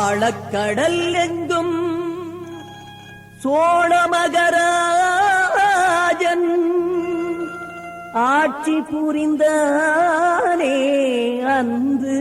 ஆழக்கடல் எங்கும் சோழமகராஜன் ஆட்சி புரிந்தானே அன்று.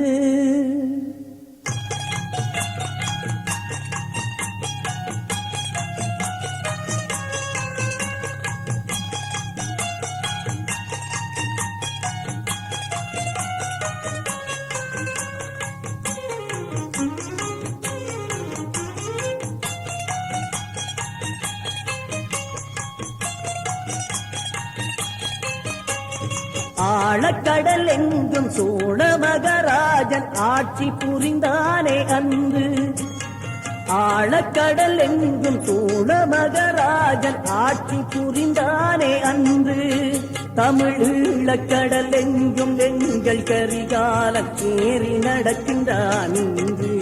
ஆழக்கடல் எங்கும் சோழமகராஜன் ஆட்சி புரிந்தானே அன்று. ஆழக்கடல் எங்கும் சோழமகராஜன் ஆட்சி புரிந்தானே அன்று. தமிழீழக்கடல் எங்கும் எங்கள் கரிகாலன் ஏறி நடக்கின்றான் இன்று.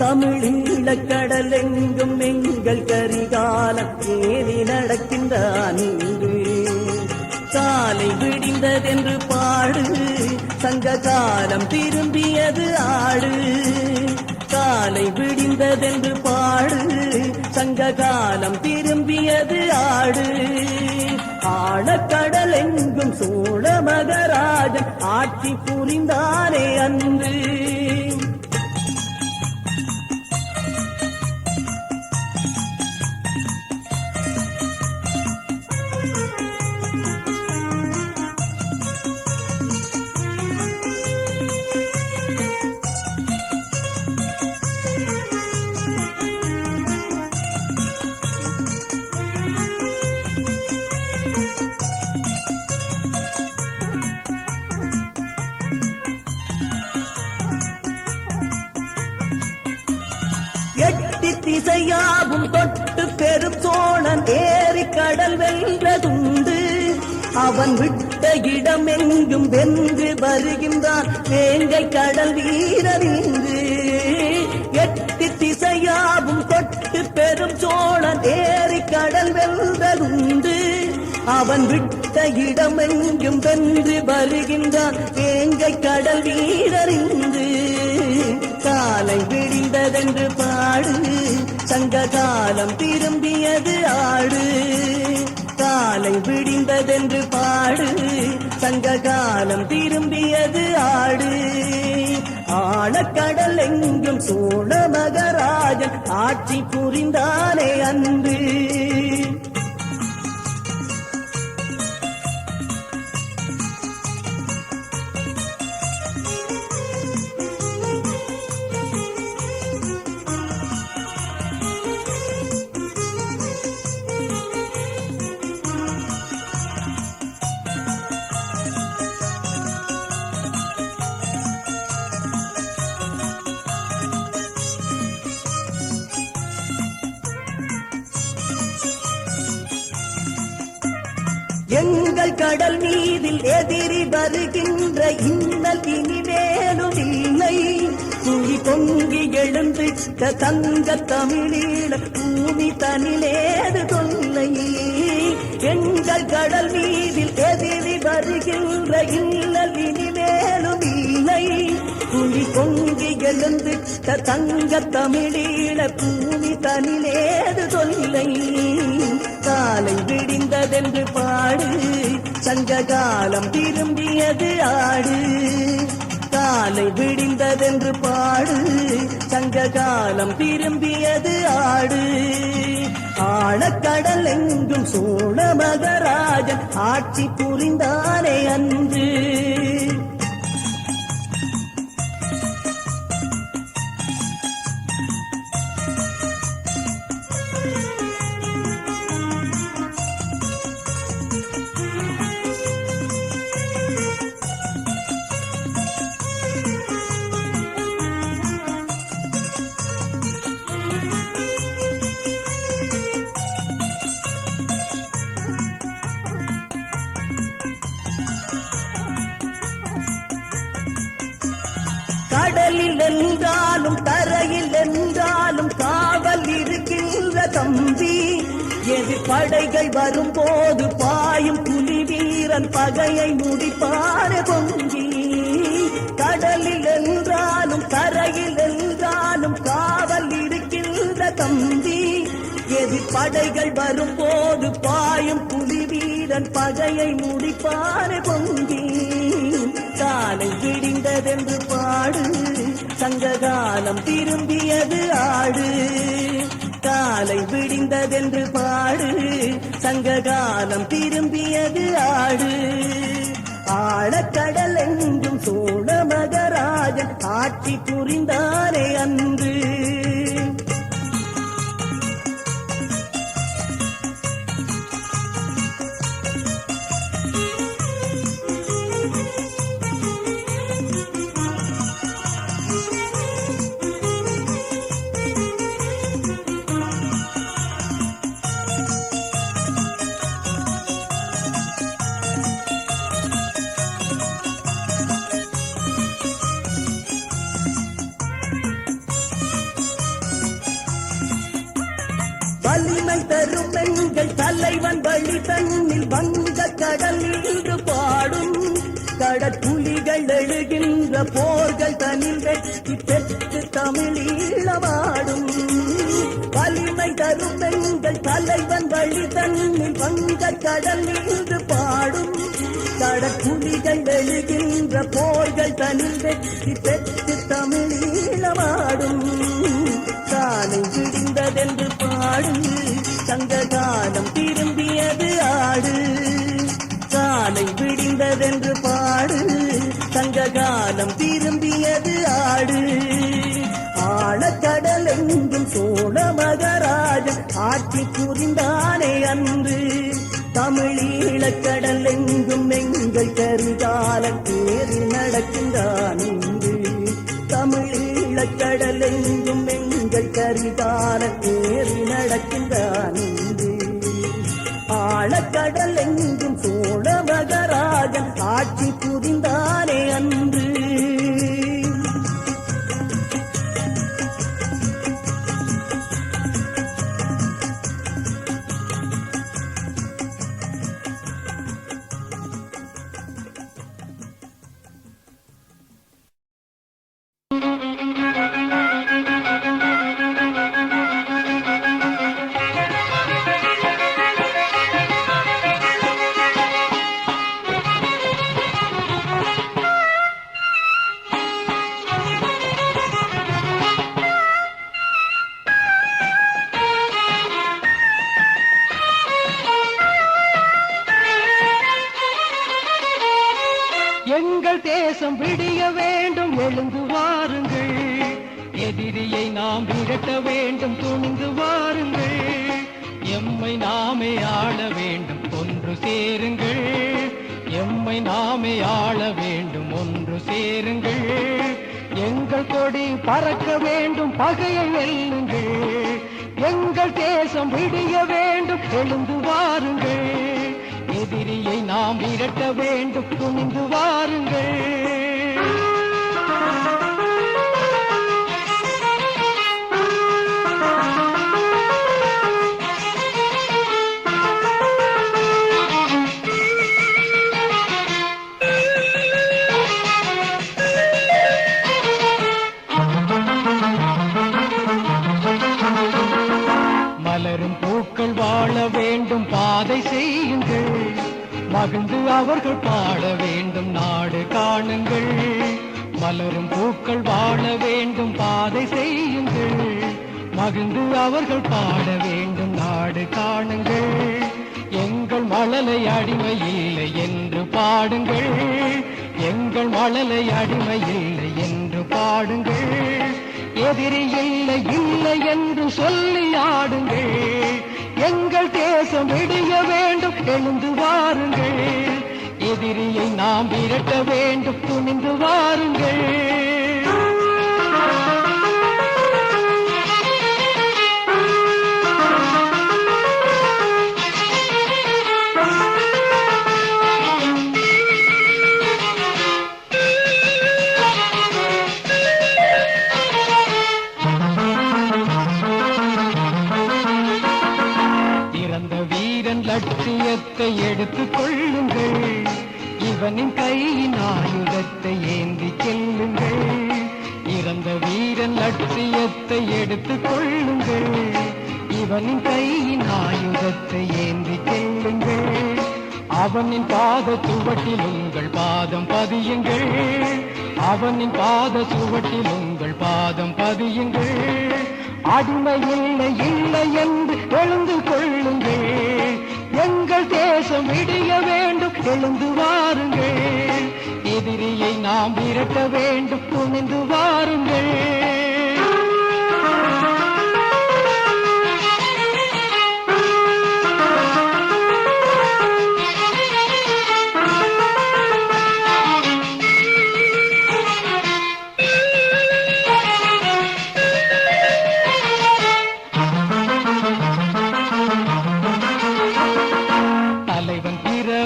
தமிழீழக்கடல் எங்கும் எங்கள் கரிகாலன் ஏறி நடக்கின்றான் இன்று. காலை விடிந்ததென்று பாடு, சங்க காலம் திரும்பியது ஆடு. காலை விடிந்ததென்று பாடு, சங்க காலம் திரும்பியது ஆடு. ஆழக்கடல் எங்கும் சோழமகராஜன் ஆட்சி புரிந்தானே அன்று. எட்டு திசையாவும் தொட்டு பெரும் சோழன் ஏறி கடல் வென்றதுண்டு. அவன் விட்ட இடம் எங்கும் வென்று வருகின்றான் வேங்கை கடல் வீரரின்று. எட்டு திசையாவும் தொட்டு பெரும் சோழன் ஏறி கடல் வென்றதுண்டு. அவன் விட்ட இடம் எங்கும் வென்று வருகின்றான் வேங்கை கடல் வீரரின்று. காலை விடிந்ததென்று பாடு, சங்க காலம் திரும்பியது ஆடு. காலை விடிந்ததென்று பாடு, சங்க காலம் திரும்பியது ஆடு. ஆழக்கடல் எங்கும் சோழமகராஜன் ஆட்சி புரிந்தானே அன்று. எங்கள் கடல் மீதில் எதிரி வருகின்ற இன்னல் இனிமேலும் இல்லை. துளி பொங்கி எழுந்திட்ட தங்க தமிழீழ பூமி தனிலேது தொல்லை. எங்கள் கடல் மீதில் எதிரி வருகின்ற இன்னல் இனிமேலும் இல்லை. துளி பொங்கி எழுந்திட்ட தங்க தமிழீழ பூமி தனிலேது தொல்லை. காலை விடிந்ததென்று பாடு, சங்க காலம் திரும்பியது ஆடு. காலை விடிந்ததென்று பாடு, சங்க காலம் திரும்பியது ஆடு. ஆழக்கடல் எங்கும் சோழமகராஜன் ஆட்சி புரிந்தானே அன்று. கடலில் என்றாலும் தரையில் என்றாலும் காவல் இருக்கின்ற தம்பி. எதிர்படைகள் வரும்போது பாயும் புலி வீரன் பகையை முடிப்பார் பொங்கி. கடலில் என்றாலும் தரையில் என்றாலும் காவல் தம்பி. எதிர்படைகள் வரும்போது பாயும் புலி வீரன் பகையை முடிப்பான பொங்கி. காலை விடிந்ததென்று பாடு, சங்ககாலம் திரும்பியது ஆடு. காலை விடிந்ததென்று பாடு, சங்ககாலம் திரும்பியது ஆடு. ஆழக்கடல் எங்கும் சோழ மகராஜன் ஆட்சி புரிந்தானே அன்று. வலிமை தரும் பெண்கள் தலைவன் வழி தன்னில் வந்த கடல் இன்று பாடும். கடற்குழிகள் எழுகின்ற போர்கள் தனில் வெற்றி பெற்று தமிழீழமாடும். வலிமை தரும் பெண்கள் தலைவன் வழி தன்னில் வந்த கடல் இன்று பாடும். கடற்குழிகள் எழுகின்ற போர்கள் தனில் வெற்றி பெற்று தமிழீழமாடும். காலை விடிந்ததென்று பாடு, சங்ககாலம் திரும்பியது ஆடு. காலை விடிந்ததென்று பாடு, சங்ககாலம் திரும்பியது ஆடு. ஆழக்கடல் எங்கும் சோழ மகராஜன் ஆட்சி புரிந்தானே அன்று. தமிழீழக்கடல் எங்கும் எங்கள் கரிகாலன் தேரில் நடக்கின்றான் இன்று. தமிழீழக்கடல் எங்கும் எங்கள் கரிகாலன் தேரில் நடக்கின்றான் இன்று. ஆழக்கடல் எங்கும் சோழ மகராஜன் ஆட்சி புரிந்தானே அன்று. எங்கள் தேசம் விடிய வேண்டும், எழுந்து வாருங்கள். எதிரியை நாம் விரட்ட வேண்டும், துணிந்து வாருங்கள். எம்மை நாமே ஆள வேண்டும், ஒன்று சேருங்கள். எம்மை நாமே ஆள வேண்டும், ஒன்று சேருங்கள். எங்கள் கொடி பறக்க வேண்டும், பகையை வெல்லுங்கள். எங்கள் தேசம் விடிய வேண்டும், எழுந்து வாருங்கள். எதிரியை நாம் விரட்ட வேண்டும், துணிந்து வாருங்கள். மலரும் பூக்கள் வாழ வேண்டும், பாதை செய்யுங்கள். மகிழ்ந்து அவர்கள் பாட வேண்டும், நாடு காணுங்கள். மலரும் பூக்கள் வாழ வேண்டும், பாதை செய்யுங்கள். மகிழ்ந்து அவர்கள் பாட வேண்டும், நாடு காணுங்கள். எங்கள் மழலை அடிமை இல்லை என்று பாடுங்கள். எங்கள் மழலை அடிமை இல்லை என்று பாடுங்கள். எதிரி இல்லை இல்லை என்று சொல்லி ஆடுங்கள். எங்கள் தேசம் விடிய வேண்டும், எழுந்து வாருங்கள். எதிரியை நாம் விரட்ட வேண்டும், துணிந்து வாருங்கள். லட்சியத்தை எடுத்துக் கொள்ளுங்கள். இவனின் கையின் ஆயுதத்தை ஏந்தி செல்லுங்கள். இறந்த வீரன் லட்சியத்தை எடுத்துக் கொள்ளுங்கள். இவனின் கையின் ஆயுதத்தை ஏந்தி செல்லுங்கள். அவனின் பாத சுவட்டில் உங்கள் பாதம் பதியுங்கள். அவனின் பாத சுவட்டில் உங்கள் பாதம் பதியுங்கள். அடிமை இல்லை இல்லை என்று எழுந்து கொள்ளுங்கள். எங்கள் தேசம் விடிய வேண்டும், எழுந்து வாருங்கள். எதிரியை நாம் விரட்ட வேண்டும், துணிந்து வாருங்கள்.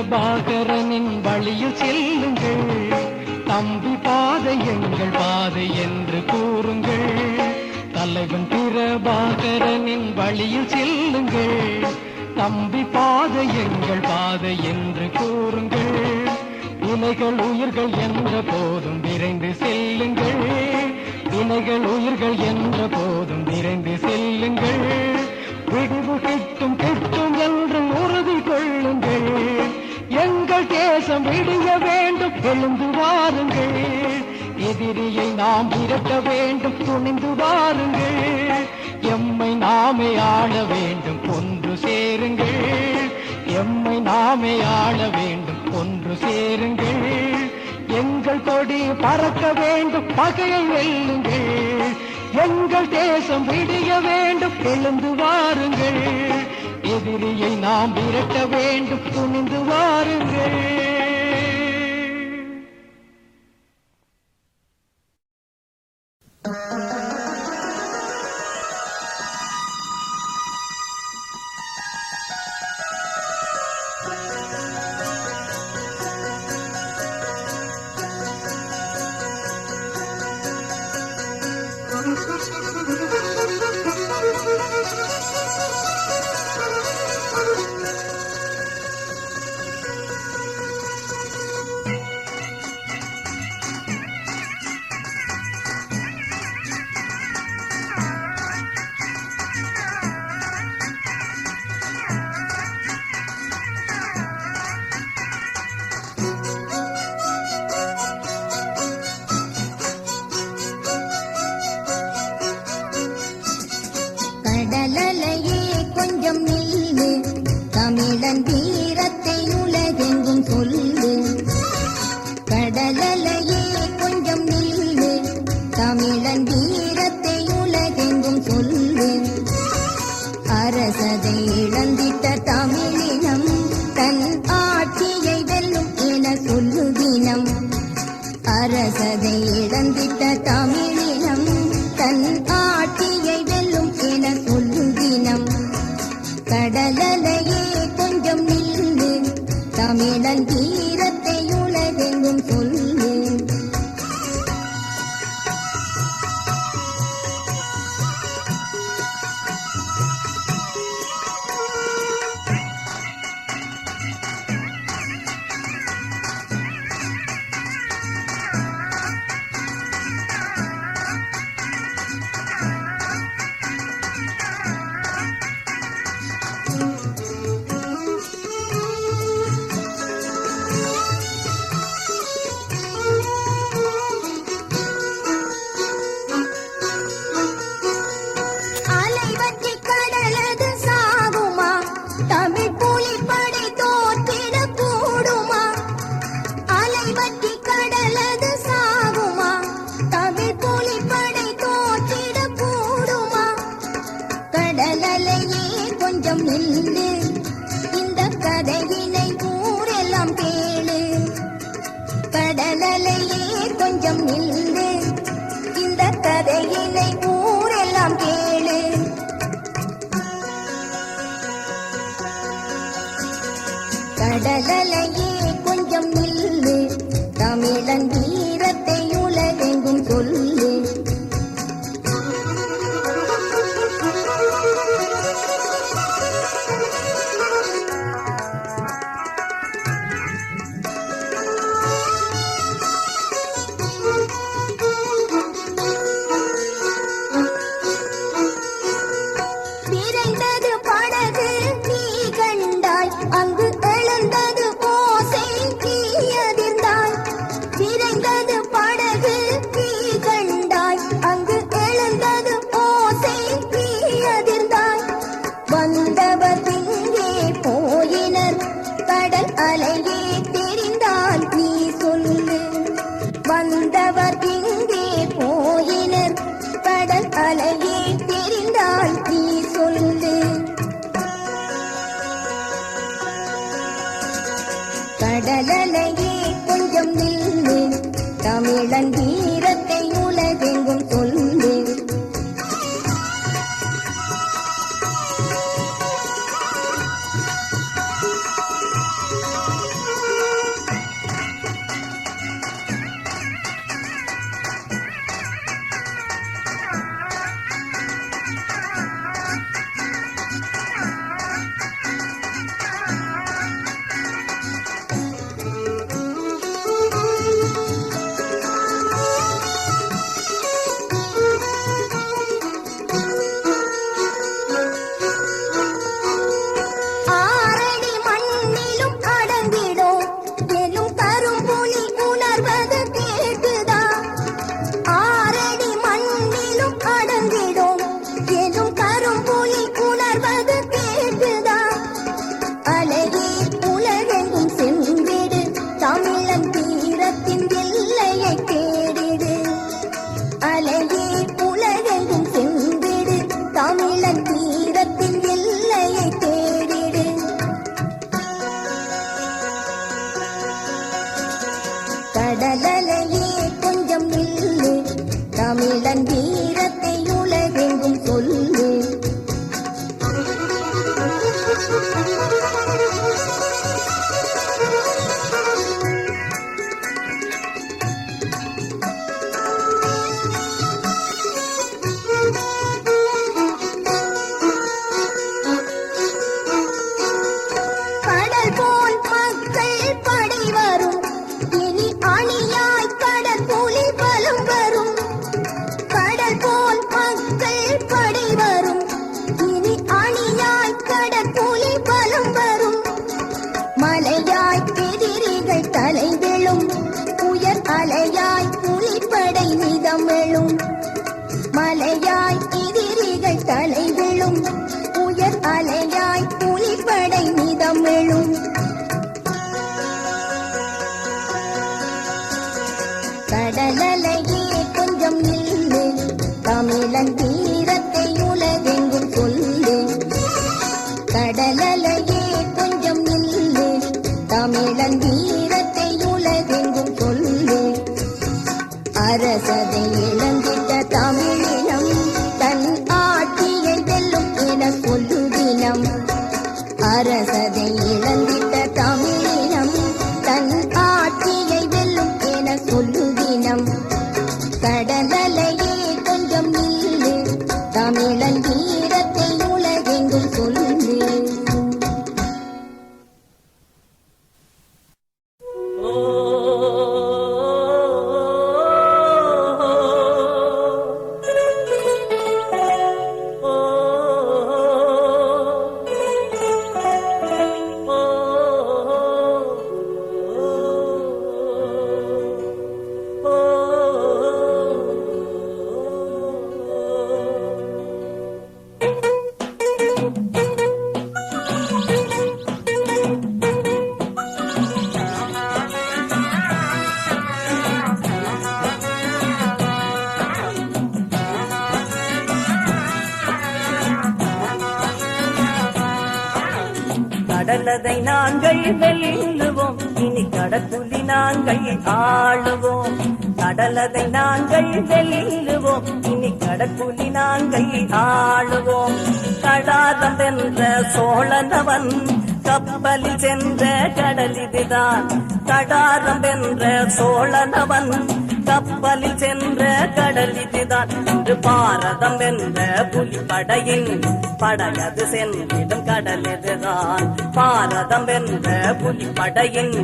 பிரபாகரனின் வழியில் செல்லுங்கள். தம்பி பாதை எங்கள் பாதை என்று கூறுங்கள். தலைவன் பிரபாகரனின் வழியில் செல்லுங்கள். தம்பி பாதை எங்கள் பாதை என்று கூறுங்கள். வினைகள் உயிர்கள் என்ற போதும் விரைந்து செல்லுங்கள். வினைகள் உயிர்கள் என்ற போதும் விரைந்து செல்லுங்கள். விடிவு கிட்டும் கிட்டும் என்று உறுதி கொள்ளுங்கள். எங்கள் தேசம் விடிய வேண்டும், எழுந்து வாருங்கள். எதிரியை நாம் விரட்ட வேண்டும், துணிந்து வாருங்கள். எம்மை நாமே ஆள வேண்டும், ஒன்று சேருங்கள். எம்மை நாமே ஆள வேண்டும், ஒன்று சேருங்கள். எங்கள் கொடி பறக்க வேண்டும், பகையை வெல்லுங்கள். எங்கள் தேசம் விடிய வேண்டும், எழுந்து வாருங்கள். எதிரியை நாம் விரட்ட வேண்டும், துணிந்து வாருங்கள். கடலலையே கொஞ்சம் நில்லு, தமிழன் வீரத்தை உலகெங்கும் சொல்லு. கடலலையே கொஞ்சம் நில்லு, தமிழன் வீரத்தை உலகெங்கும் சொல்லு. அரசதை இழந்திட்ட தமிழினம் தன் ஆட்சியை வெல்லும் என சொல்லுதினம். அரசதை இழந்திட்ட தமிழினம் தன் ஆட்சியை வெல்லும் என சொல்லுதினம். கடலலையே கொஞ்சம் நில்லு, தமிழன் வீரத்தை உலகெங்கும் சொல்லு. தமிழன் வீரத்தை உலகெங்கும் சொல்லு. கடலலையே கொஞ்சம் நில்லு, தமிழன் வீரத்தை உலகெங்கும் சொல்லு. கடல் போல் மக்கள் படை வரும், இனி அணியாய் கடல் புலி பலம் வரும். கடல் போல் மக்கள் படை வரும், இனி அணியாய் கடல் புலி பலம் வரும். மலையாய் எதிரிகள் தலை விழும், உயர் அலையாய் புலிப்படை நிதமிழும். மலையாய் எதிரிகள் தலை விழும், உயர் அலையாய் புலிப்படை நிதமிழும். கடலலையே கொஞ்சம் நில்லு, தமிழன் வீரத்தை உலகெங்கும் சொல்லு. கடலலையே கொஞ்சம் நில்லு, தமிழன் வீரத்தை உலகெங்கும் சொல்லு. அரசதை இழந்திட்ட தமிழினம் தன் ஆட்சியை வெல்லும் என சொல்லு தினம். அரசதை இழந்திட்ட தமிழினம் தன் ஆட்சியை வெல்லும் என சொல்லு தினம். கடலலையே கொஞ்சம் நில்லு, தமிழன் வீரத்தை உலகெங்கும் சொல்லு. கடலதை நாங்கள் வெல்லுவோம், இனி கடற்குலி நாங்கள் ஆளுவோம். கடலதை நாங்கள் வெல்லுவோம், இனி கடற்குலி நாங்கள் ஆளுவோம். கடாரம் வென்ற சோழனவன் கப்பலில் சென்ற கடல் இதுதான். கடாரம் வென்ற சோழனவன் கப்பலில் சென்ற கடல் இதுதான். இன்று பாரதம் வென்ற புலிப்படையின் படையது சென்றிடும் கடல் இதுதான். பாரதம் வென்ற புலிப்படையின்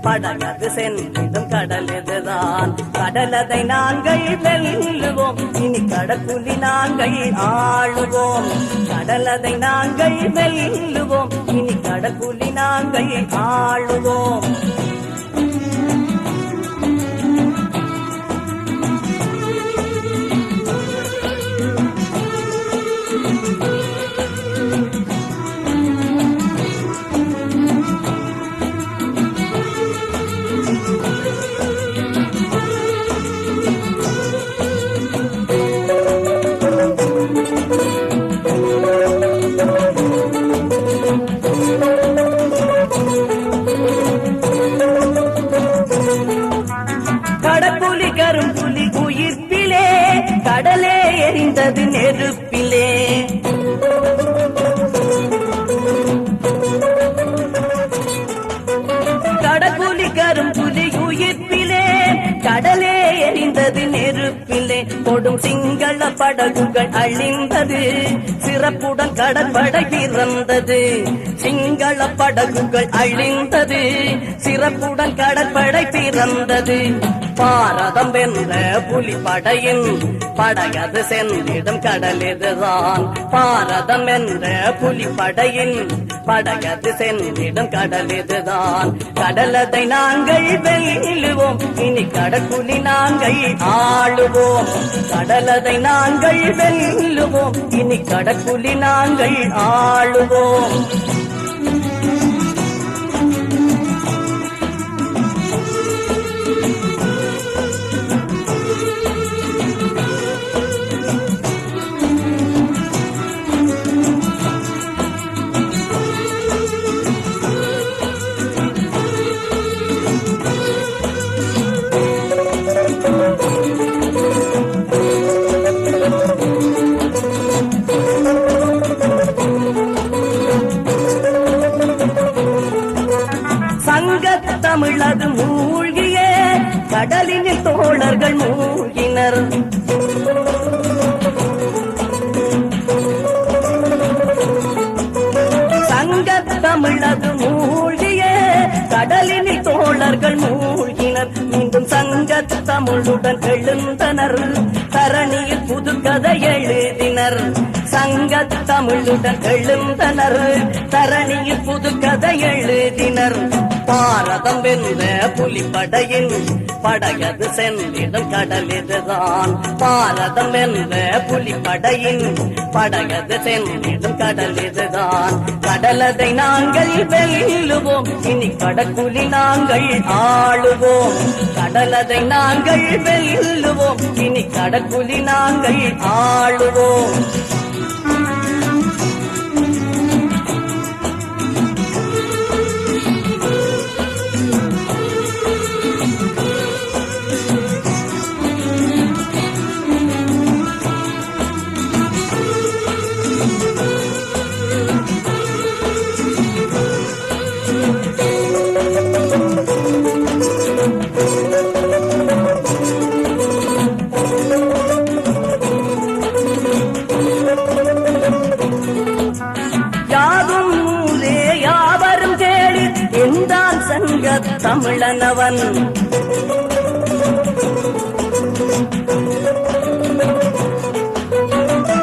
படையது சென்றிடும் கடல் இதுதான். கடலதை நாங்கள் வெல்லுவோம், இனி கடற்குலி நாங்கள் ஆளுவோம். கடலதை நாங்கள் வெல்லுவோம், இனி கடற்குலி நாங்கள் ஆளுவோம். கடலே எரிந்தது நெருப்பிலே. கடப்புலி கரும்புலி உயிர்ப்பிலே கடலே எரிந்தது நெருப்பிலே. கொடும் சிங்கள படகுகள் அழிந்தது, சிறப்புடன் கடற்படை பிறந்தது. சிங்கள படகுகள் அழிந்தது, சிறப்புடன் கடற்படை பிறந்தது. பாரதம் வென்ற புலிப்படையின் படையது சென்றிடும் கடல் இதுதான். பாரதம் என்ற புலிப்படையின் படையது சென்றிடும் கடல் இதுதான். கடலதை நாங்கள் வெல்லுவோம், இனி கடற்குலி நாங்கள் ஆளுவோம். கடலதை நாங்கள் வெல்லுவோம், இனி கடற்குலி நாங்கள் ஆளுவோம். தமிழது மூழ்கிய கடலினில் தோழர்கள் மூழ்கினர். சங்கத் தமிழது மூழ்கிய கடலினில் தோழர்கள் மூழ்கினர். மீண்டும் சங்கத் தமிழுடன் எழுந்தனர், தரணியில் புதுக்கதை எழுதினர். சங்கத் தமிழுடன் எழுந்தனர், தரணியில் புதுக்கதை எழுதினர். பாரதம் வென்ற புலிப்படையின் படையது சென்றிடும் கடல் இதுதான். பாரதம் வென்ற புலிப்படையின் படையது சென்றிடும் கடல் இதுதான். கடலதை நாங்கள் வெல்லுவோம், இனி கடற்குலி நாங்கள் ஆளுவோம். கடலதை நாங்கள் வெல்லுவோம், இனி கடற்குலி நாங்கள் ஆளுவோம். தமிழனவன்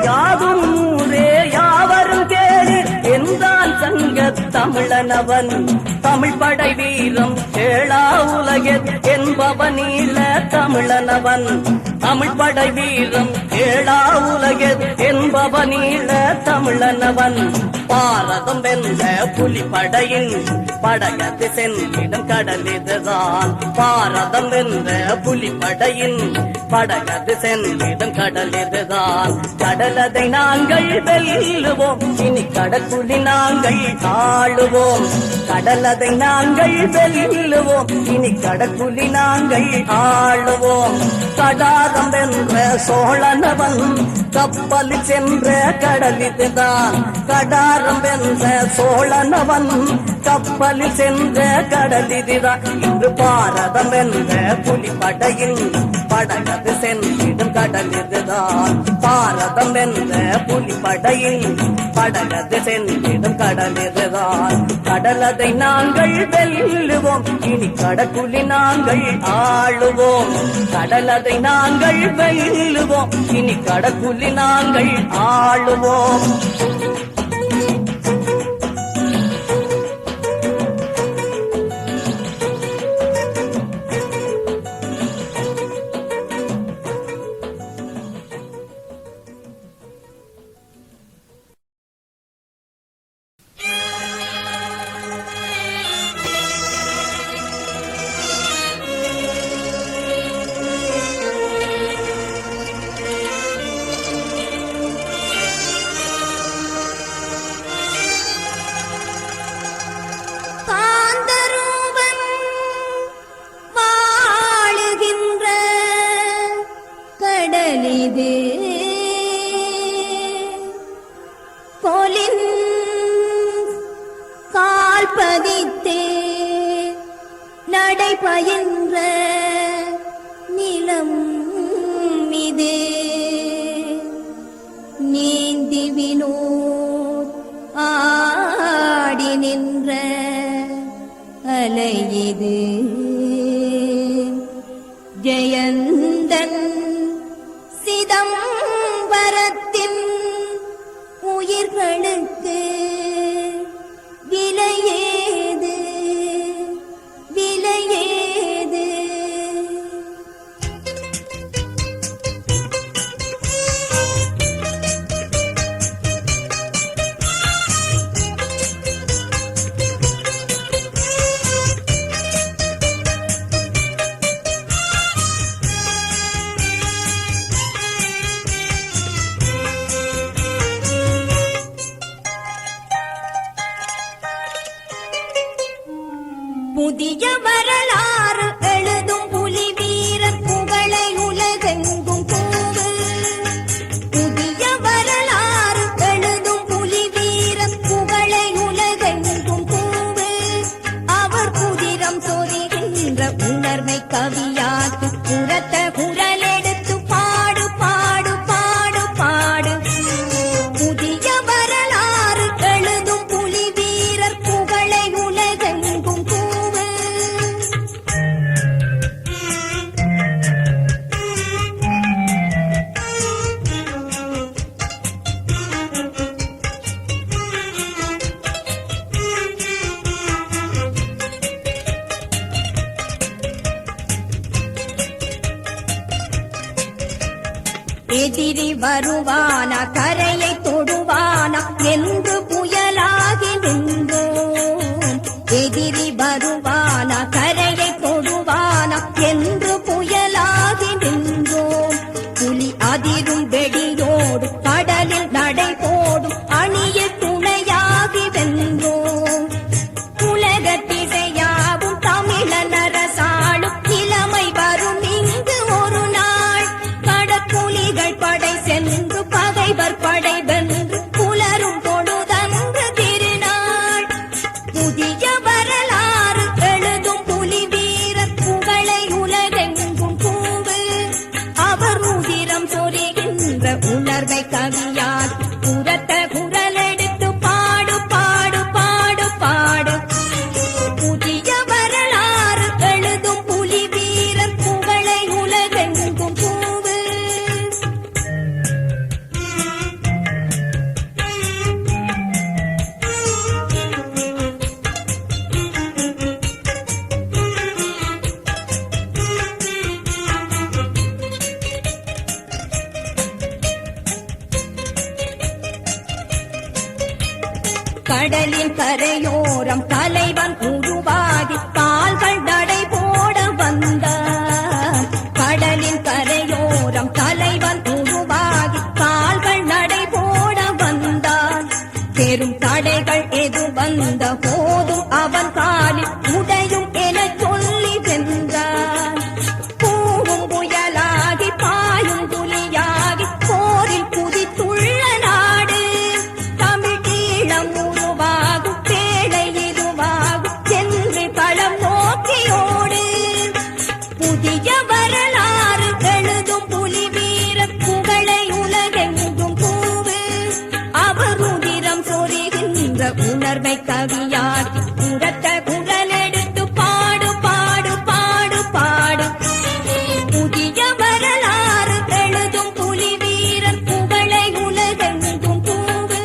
யாதும் ஊரே யாவரும் கேளு என்றான் சங்கத் தமிழனவன். தமிழ் படை வீரம் கேளா உலகத் என்பவனீல தமிழனவன். தமிழ் படை வீரம் கேளா உலகத் என்பவனீல தமிழனவன். பாரதம் வென்ற புலிப்படையின் படையது சென்றிடும் கடல் இதுதான். பாரதம் வென்ற புலிப்படையின் படையது சென்றிடும் கடல் இதுதான். கடலதை நாங்கள் வெல்லுவோம், இனி கடற்குலி நாங்கள் ஆளுவோம். கடலதை நாங்கள் வெல்லுவோம், இனி கடற்குலி நாங்கள் ஆளுவோம். கடாரம் வென்ற சோழனவன் கப்பலில் சென்ற கடல் இதுதான். கடாரம் வென்ற சோழனவன் கப்பலில் சென்ற கடல் இதுதான். இன்று பாரதம் வென்ற புலிப்படையின் படையது சென்றிடும் கடல் இதுதான். பாரதம் வென்ற புலிப்படையின் படையது சென்றிடும் கடல் இதுதான். கடலதை நாங்கள் வெல்லுவோம், இனி கடற்குலி நாங்கள் ஆளுவோம். கடலதை நாங்கள் வெல்லுவோம், இனி கடற்குலி நாங்கள் ஆளுவோம். இது கோலின் கால் பதித்தே நடைபயின்ற நிலம் இது நீந்தி வினோத் ஆடி நின்ற அலை இது ஜெயந்தன் சிதம்பரத்தின் உயிர்களுக்கு விலையேது விலையேது புதிய வரலாறு எழுதும் புலி வீரர் புகழை உலகெங்கும் கூறு புதிய வரலாறு எழுதும் புலி வீரர் புகழை உலகெங்கும் கூறு அவர் புதிரம் சொரிகின்ற உணர்வை கவியாக்கி புறத்த குரல் எடுத்து பாடு பாடு பாடு பாடு புதிய வரலாறு எழுதும் புலி வீரர் புகழை உலகெங்கும் எதிரி வருவானா கரையை தொடுவானா என்று புயலாகி நின்றோம் எதிரி வருவானா கரையை தொடுவானா என்று புயலாகி நின்றோம் புலி அதிரும் வெடியோடு கடலில் நடை போடும் அணியில் துணையாகி வென்றோம் உலகத்திசையாவும் தமிழன் அரசாளும் இளமை வரும் இங்கு ஒரு நாள் கடற்குலிகள் படை சென்று பகைவர் படை வென்று புலரும் பொழுதன்று திருநாள் புதிய வரலாறு எழுதும் புலி வீரர் புகழை உலகெங்கும் கூறு அவர் உதிரம் சொரிகின்ற உணர்வை கவியால் புறத்த குரல் எடுத்து பாடு பாடு பாடு பாடு புதிய வரலாறு எழுதும் புலி வீரர் புகழை உலகெங்கும் கூறு கடலின் கரையோரம் தலைவன் உருவாகி கால்கள் நடை போட வந்தான் கடலின் கரையோரம் தலைவன் உருவாகி கால்கள் நடை போட வந்தான் பெரும் தடைகள் எது வந்த போதும் அவன் காலில் உடையும் என சொல்லி வென்றான் பூவும் புயலாகி பாயும் புலியாகி போரில் குதித்துள்ள நாடு தமிழீழம் உருவாகும் பேழை இதுவாகும் சென்று களம் நோக்கியோடு புதிய வரலாறு எழுதும் புலி வீரர் புகழை உலகெங்கும் கூறு அவர் உதிரம் சொரிகின்ற உணர்வை கவியாக்கி புறத்த குரல் எடுத்து பாடு பாடு பாடு பாடு புதிய வரலாறு எழுதும் புலி வீரர் புகழை உலகெங்கும் கூறு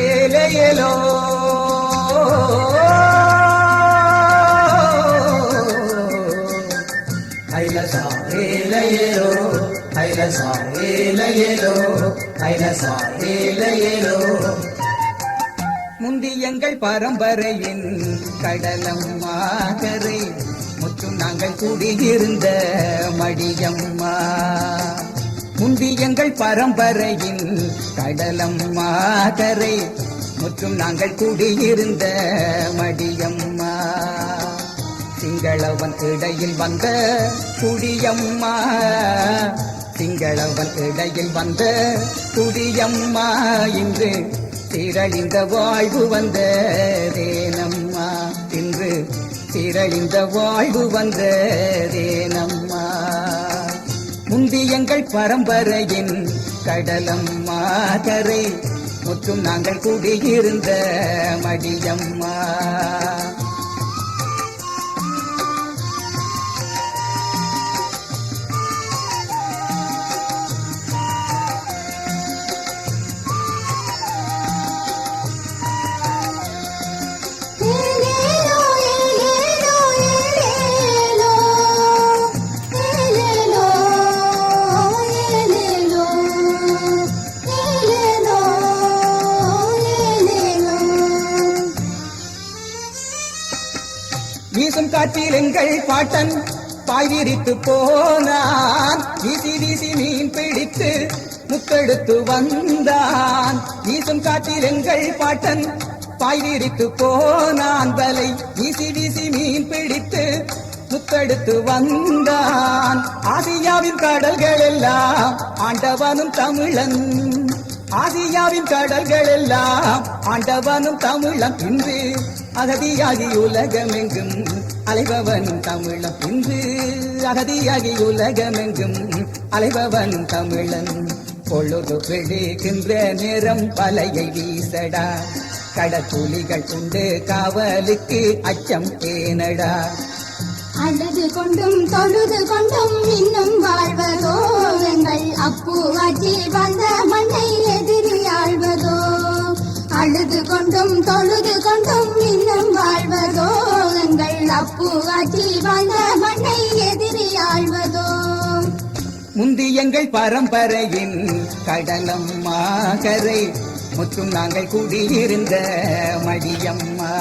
ஏலேலோ ஐலசா ஏலேலோ ஐலசா ஐலசா ஏல ஏலோ ஐலசா ஏல ஏலோ. முந்தி எங்கள் பரம்பரையின் கடலம்மா கரை முற்றும் நாங்கள் கூடியிருந்த மடியம்மா. முந்தி எங்கள் பரம்பரையின் கடலம்மா கரை முற்றும் நாங்கள் கூடியிருந்த மடியம்மா. சிங்களவன் இடையில் வந்த குடியம்மா, சிங்களவன் இடையில் வந்த குடியம்மா. இன்று திரளிந்த வாழ்வு வந்ததேனம்மா, இன்று திரளிந்த வாழ்வு வந்ததேனம்மா. முந்தி எங்கள் பரம்பரையின் கடலம்மா கரை முற்றும் நாங்கள் கூடியிருந்த மடியம்மா. வீசும் காற்றில் எங்கள் பாட்டன் பாய் விரித்து போனான், வீசி வீசி மீன் பிடித்து முத்தெடுத்து வந்தான். வீசும் காற்றில் எங்கள் பாட்டன் பாய் விரித்து போனான், வலை வீசி வீசி மீன் பிடித்து முத்தெடுத்து வந்தான். ஆசியாவின் கடல்கள் எல்லாம் ஆண்டவனும் தமிழன், ஆசியாவின் கடல்கள் எல்லாம் ஆண்டவனும் தமிழன். இன்று அகதியாகி உலகமெங்கும் அலைபவனும் தமிழன், இன்று அகதியாகி உலகமெங்கும் அலைபவனும் தமிழன். பொழுது விடுகின்ற நேரம் வலையை வீசடா, கடற்குலிகள் உண்டு காவலுக்கு அச்சம் ஏனடா. அழுது கொண்டும் தொழுது கொண்டும் இன்னும் வாழ்வதோ, எங்கள் அப்புவாச்சி வந்த மண்ணை எதிரி ஆழ்வதோ. அழுது கொண்டும் தொழுது கொண்டும் இன்னும் வாழ்வதோ, எங்கள் அப்புவாச்சி வந்த மண்ணை எதிரி ஆழ்வதோ. முந்தி எங்கள் பரம்பரையின் கடலம்மா கரை முற்றும் நாங்கள் கூடியிருந்த மடியம்மா.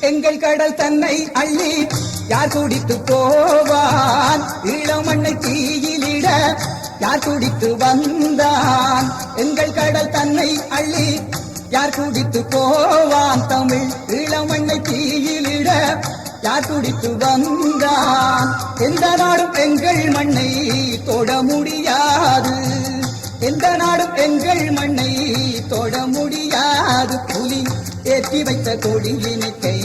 எங்கள் கடல் தன்னை அள்ளி யார் குடித்து போவான், இளமண்ணை தீயிலிட யார் குடித்து வந்தான். எங்கள் கடல் தன்னை அள்ளி யார் குடித்து போவான், தமிழ் இளமண்ணை தீயிலிட யார் குடித்து வந்தான். எந்த நாடும் எங்கள் மண்ணை தொட முடியாது, எந்த நாடும் எங்கள் மண்ணை தொட முடியாது. புலி ஏற்றி வைத்த கொடியினிக்கை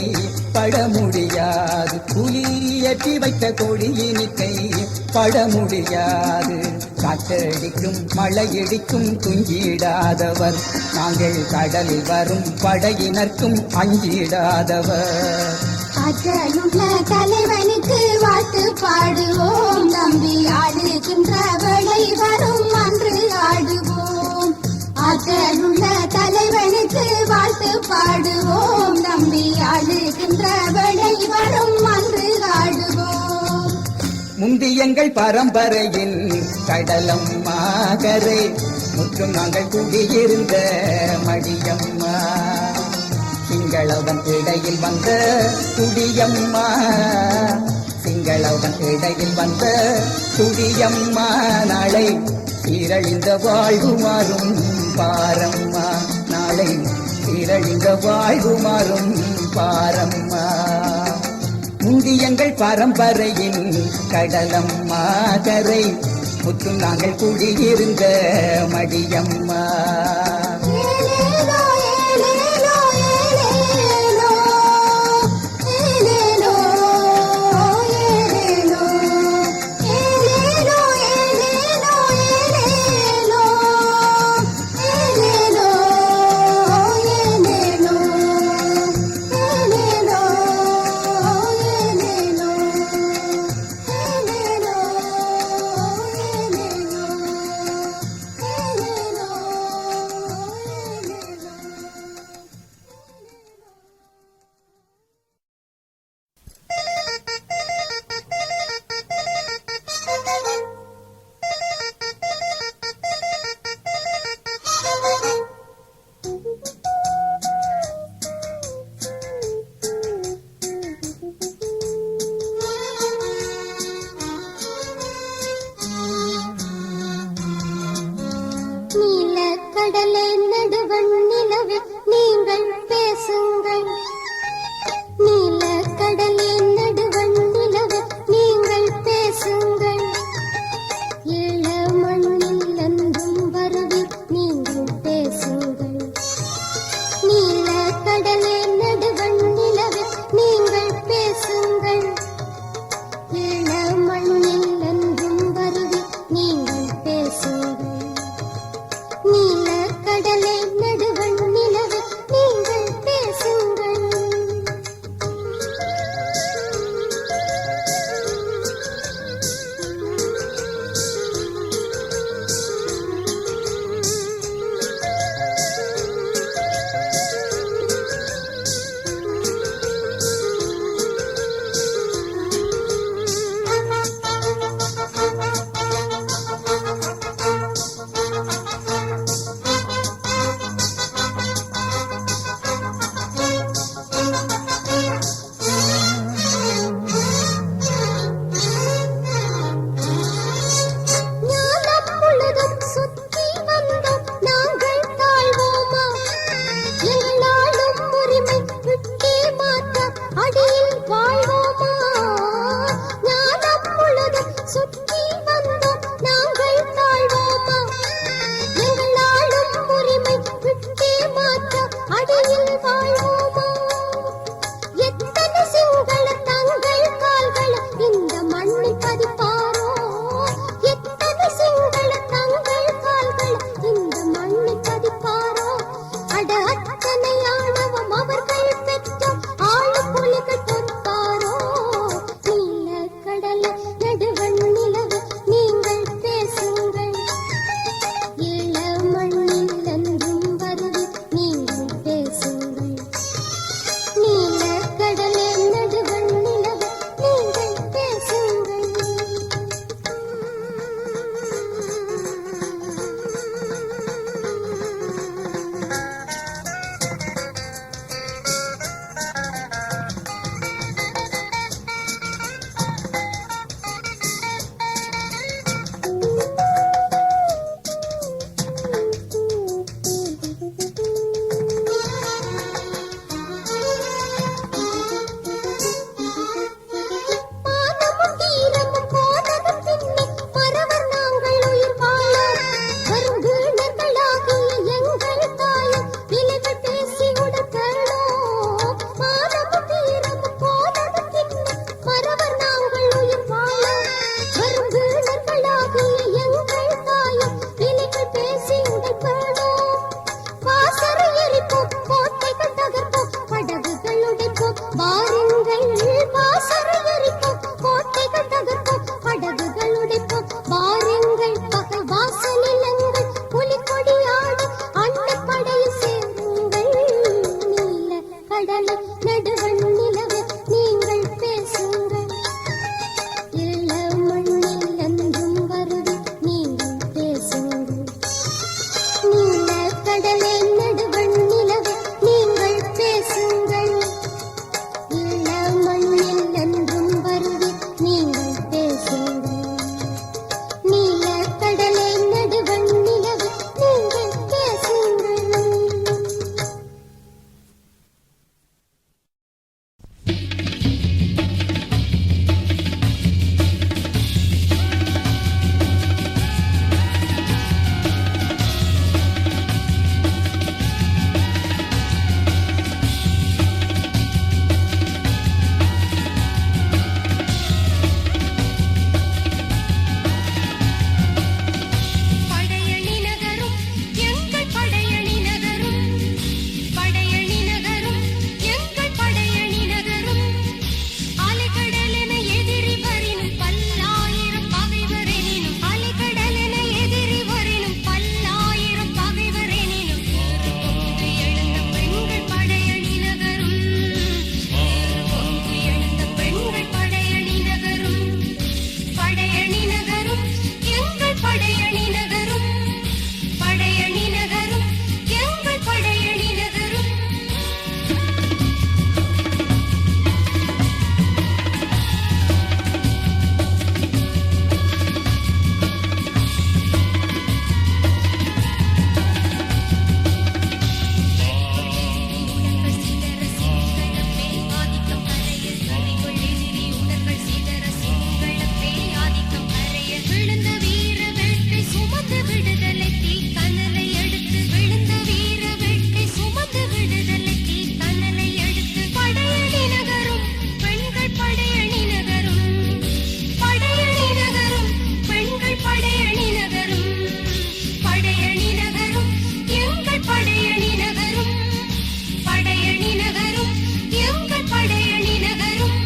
பட முடியாது, புலி ஏற்றி வைத்த கொடியினிக்கை பட முடியாது. காற்றடிக்கும் மழையடிக்கும் துஞ்சிடாதவர், நாங்கள் கடலில் வரும் படையினர்க்கும் அஞ்சிடாதவர். ஆற்றலுள்ள தலைவனுக்கு வாழ்த்து பாடுவோம், தம்பி ஆடுகின்ற வேளை வரும் அன்று ஆடுவோம். ஆற்றலுள்ள தலைவனுக்கு வாழ்த்து பாடுவோம், தம்பி ஆடுகின்ற வேளை வரும் அன்று ஆடுவோம். முந்தி எங்கள் பரம்பரையின் கடலம்மா கரை முற்றும் நாங்கள் கூடியிருந்த மடியம்மா. சிங்களவன் இடையில் வந்த குடியம்மா, சிங்களவன் இடையில் வந்த குடியம்மா. நாளை சீரழிந்த வாழ்வு மாறும் பாரம்மா, நாளை சீரழிந்த வாழ்வு மாறும் பாரம்மா. முந்தி எங்கள் பரம்பரையின் கடலம்மா கரை முற்றும் நாங்கள் கூடியிருந்த மடியம்மா. ஏலேலோ, ஏலேலோ, ஏலேலோ, ஏலேலோ, ஏலேலோ, ஏலேலோ, ஏலேலோ, ஏலேலோ, ஏலேலோ, ஏலேலோ. நடுவண் நிலவே நீங்கள் பேசுங்கள் இல்ல மண்ணில் என்றும் வருது நீங்கள் பேசுங்கள் நீல கடலே நடுவண் நிலவே நீங்கள் பேசுங்கள் இல்ல மண்ணில் என்றும் வருது நீங்கள் பேசுங்கள் நீல கடலே நடுவண் நிலவே நீங்கள் பேசுங்கள் படையணி நகரும் எங்கள் படையணி நகரும் படையணி நகரும் எங்கள் படையணி நகரும் அலைக்கடலென எதிரி வரினும் பல்லாயிரம் பகைவரெனினும் அலைக்கடலென எதிரி வரினும் பல்லாயிரம் பகைவரெனினும் பொங்கு எழுந்த பெண்கள் படையணி நகரும் பொங்கு எழுந்த பெண்கள் படையணி நகரும் படையணி நகரும் எங்கள் படையணி நகரும் படையணி நகரும் எங்கள் படையணி நகரும் உடல்கள் சிதற சிங்களப்பே ஆதிக்கம் கரைய சதிகள் எதிரி உடல்கள் சிதற சிங்களப்பே ஆதிக்கம் கரைய விழுந்த வீர வேட்டை சுமந்து விடுதலை தீ கனலை எடுத்து விழுந்த வீர வேட்டை சுமந்து விடுதலை தீ கனலை எடுத்து படையணி நகரும் பெண்கள் படையணி நகரும் படையணி நகரும் பெண்கள் படையணி நகரும் படையணி நகரும் எங்கள் படையணி நகரும் படையணி நகரும் எங்கள் படையணி நகரும்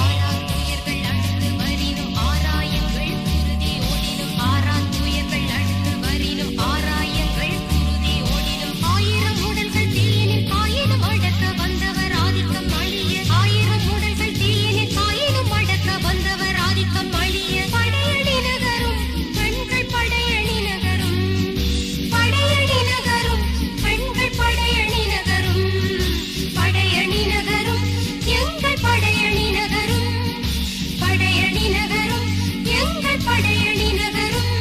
ஆறாத்துயர்கள் அடுத்து வரினும் ஆராயங்கள் குருதி ஓடினும் ஆறாத்துயர்கள் அடுத்து வரினும் ஆராயங்கள் குருதி ஓடினும் ஆயிரம் உடல்கள் தீயினில் காயினும் அடக்க வந்தவர் ஆதிக்கம் அழிய ஆயிரம் உடல்கள் தீயினில் காயினும் அடக்க வந்தவர் ஆதிக்கம் அழிய படையணி நகரும் பெண்கள் படையணி நகரும் படையணி நகரும் பெண்கள் படையணி நகரும் படையணி நகரும் எங்கள் படையணி நகரும் படையணி நகரும் எங்கள் படையணி நகரும்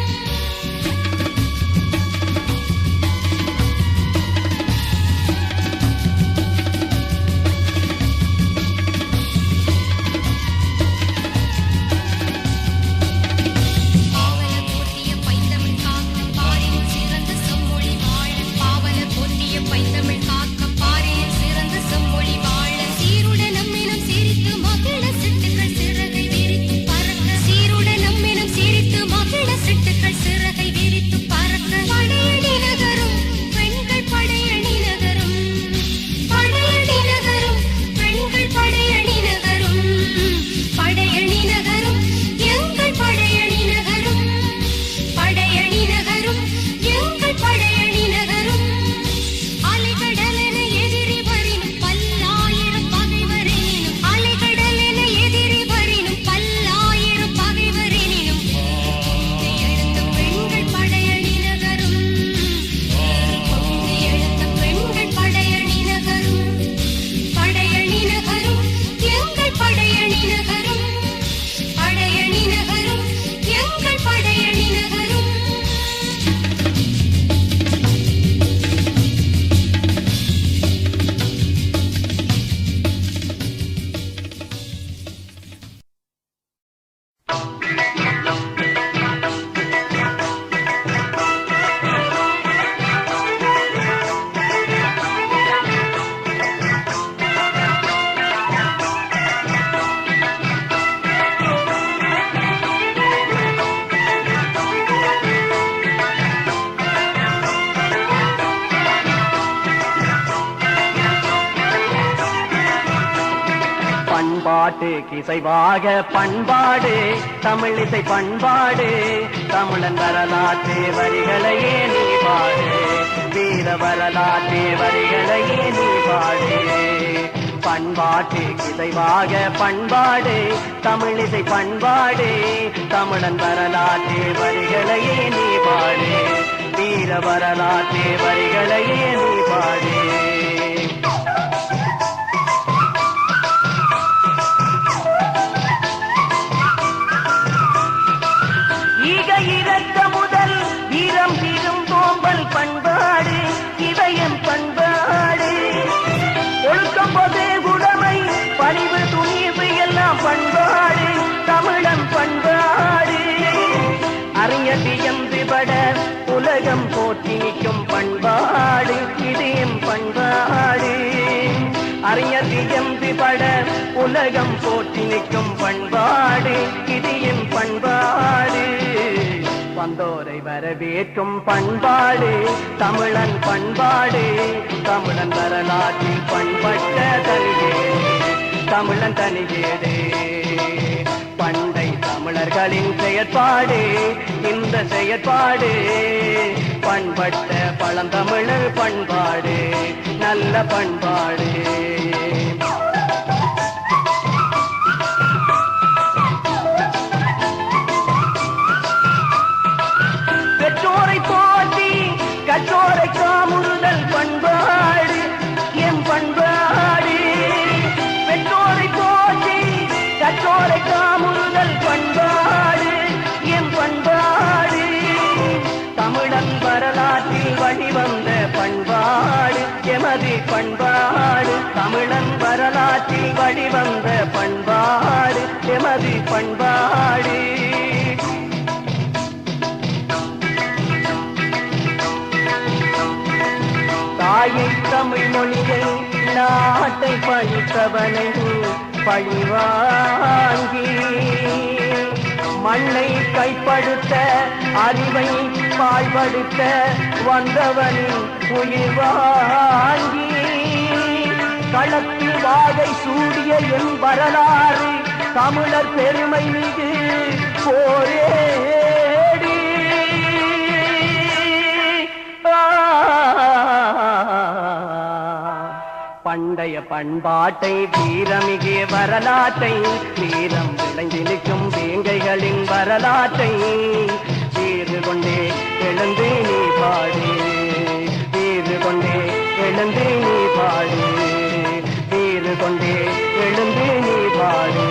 பாவல போற்றிய பைந்தமிழ் காக்க பாரினில் சிறந்த செம்மொழி வாழ பாவல போற்றிய பைந்தமிழ் காக்க பாரினில் சிறந்த செம்மொழி வாழ சீருட நம்மினம் சிரித்து மகிழ சிட்டுக்கள் சிறகை விரித்து பறக்க சீருட நம்மினம் சிரித்து மகிழ சிட்டுக்கள் சிறகை விரித்து பறக்க படையணி நகரும் பெண்கள் படையணி நகரும் படையணி நகரும் பெண்கள் படையணி நகரும் படையணி நகரும் எங்கள் படையணி நகரும் படையணி நகரும் எங்கள் படையணி நகரும் அலைகள் பண்பாட்டு கிசைவாக பண்பாடு தமிழிசை பண்பாடு தமிழன் வரலாற்று வரிகளையே நீ பாடு வீர வரலாற்று வரிகளையே நீ பாடு பண்பாட்டு கிசைவாக பண்பாடு தமிழிசை பண்பாடு தமிழன் வரலாற்று வரிகளையே நீ பாடு வீர வரலாற்று வரிகளையே நீ பாடு இறக்க முதல் வீரம் தீரும் தோம்பல் பண்பாடு இதயம் பண்பாடு ஒழுக்கம் போதே உடைமை பணிவு துணிவு எல்லாம் பண்பாடு தமிழன் பண்பாடு அறிஞர் பட உலகம் போற்றி நிற்கும் பண்பாடு இதயம் பண்பாடு அறிஞர் பட உலகம் போற்றி நிற்கும் பண்பாடு இதயம் பண்பாடு வந்தோரை வரவேற்கும் பண்பாடு தமிழன் பண்பாடு தமிழன் வரலாற்றில் பண்பட்ட தனிகேடு தமிழன் தனிகேடு பண்டை தமிழர்களின் செயற்பாடு இந்த செயற்பாடு பண்பட்ட பழந்தமிழர் பண்பாடு நல்ல பண்பாடு கற்றோரை காமுறுதல் பண்பாடு எம் பண்பாடு பெற்றோரை போற்றி கற்றோரை காமுறுதல் பண்பாடு எம் பண்பாடு தமிழன் வரலாற்றில் வழிவந்த பண்பாடு எமது பண்பாடு தமிழன் வரலாற்றில் வழிவந்த பண்பாடு எமது பண்பாடு தாயை தமிழ் மொழியை நாட்டை பழித்தவனை பழிவாங்கி மண்ணை கைப்படுத்த அறிவை பாழ்படுத்த வந்தவனின் உயிர் வாங்கி களத்தில் வாகை சூடிய என் வரலாறு தமிழர் பெருமை மிகு போரேடி பண்டைய பண்பாட்டை வீரமிகிய வரலாற்றை வீரம் விளைந்து நிற்கும் வேங்கைகளின் வரலாற்றை வீறு கொண்டே எழுந்து நீ பாடு வீறு கொண்டே எழுந்து நீ பாடு வீறு கொண்டே எழுந்து நீ பாடு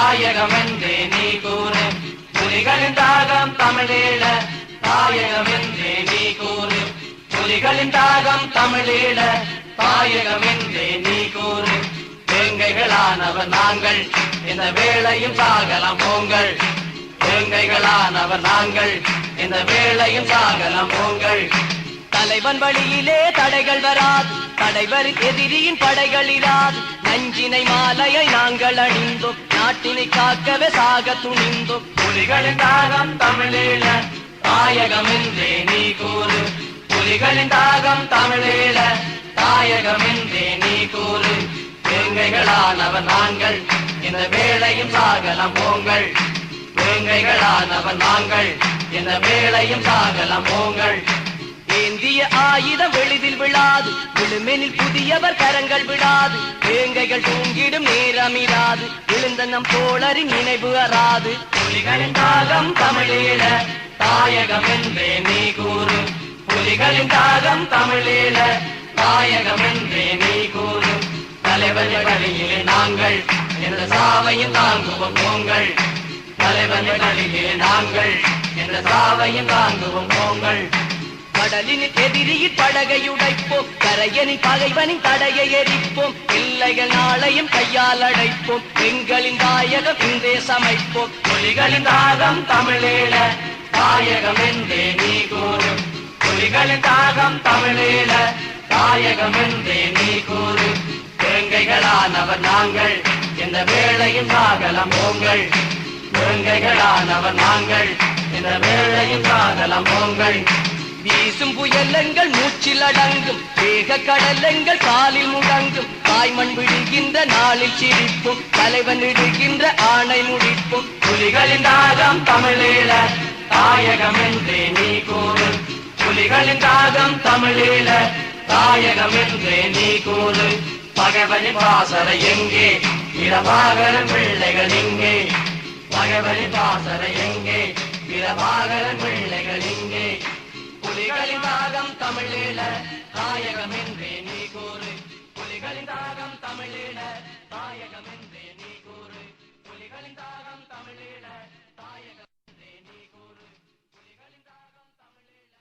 தாயகம் என்றே நீ கூறு புலிகளின் தாகம் தமிழீழ தாயகம் என்றே நீ கூறு புலிகளின் தாகம் தமிழீழ தாயகம் என்றே நீ கூறு வேங்கைகளானவர் நாங்கள் இந்த வேளையும் சாகலாம் போங்கள் வேங்கைகளானவர் நாங்கள் இந்த வேளையும் சாகலாம் போங்கள் தலைவன் வழியிலே தடைகள் வராது தடைவரின் எதிரியின் படைகள் இராது நஞ்சினை மாலையை நாங்கள் அணிந்தோம் நாட்டினை காக்கவே சாக துணிந்தோம் புலிகளின் தாகம் தமிழீழ தாயகம் என்றே நீ கூறு புலிகளின் தாகம் தமிழீழ தாயகம் என்றே நீ கூறு வேங்கைகளானவர் நாங்கள் இந்த வேளையும் சாகலாம் போங்கள் வேங்கைகளானவர் நாங்கள் இந்த வேளையும் சாகலாம் போங்கள் ஏந்திய ஆயுதம் எளிதில் விழாது விழுமெனில் புதியவர் கரங்கள் விடாது வேங்கைகள் தூங்கிடும் நேரமிராது விழுந்த நம் தோழரின் நினைவு அறாது புலிகளின் தாகம் தமிழீழ தாயகம் என்றே நீ கூறு புலிகளின் தாகம் தமிழீழ தாயகம் என்றே நீ கூறு தலைவர் வழியிலே நாங்கள் என்ற சாவையும் தாங்குவோம் போங்கள் தலைவர் வழியிலே நாங்கள் என்ற சாவையும் தாங்குவோம் போங்கள் கடலின் எதிரியின் படகை உடைப்போம் கரையனின் பகைவனின் தடையை எரிப்போம் பிள்ளைகள் நாளையும் கையால் அடைப்போம் எங்களின் தாயகம் இன்றே சமைப்போம் புலிகளின் தாகம் தமிழீழ தாயகம் என்றே நீ கூறு புலிகளின் தாகம் தமிழீழ தாயகம் என்றே நீ கூறு வேங்கைகளானவர் நாங்கள் இந்த வேளையும் சாகலாம் போங்கள் வேங்கைகளானவர் நாங்கள் இந்த வேளையும் சாகலாம் போங்கள் வீசும் புயலங்கள் மூச்சில் அடங்கும் வேக கடலங்கள் காலில் முடங்கும் தாய்மண் விடுகின்ற நாளில் சிரிப்பும் தலைவன் இடுகின்ற ஆணை முடிப்பும் புலிகளின் தாகம் தமிழீழ தாயகம் என்றே நீ கூறு புலிகளின் தாகம் தமிழீழ தாயகம் என்றே நீ கூறு பகைவனின் பாசறை எங்கே இரவாகரன் பிள்ளைகள் எங்கே பகைவனின் பாசறை எங்கே இரவாகரன் பிள்ளைகள் எங்கே புலிகளின் தாகம் தமிழீழ தாயகம் என்றே நீ கூறு புலிகளின் தாகம் தமிழீழ தாயகம் என்றே நீ கூறு புலிகளின் தாகம் தமிழீழ தாயகம் என்றே நீ கூறு புலிகளின் தாகம் தமிழீழ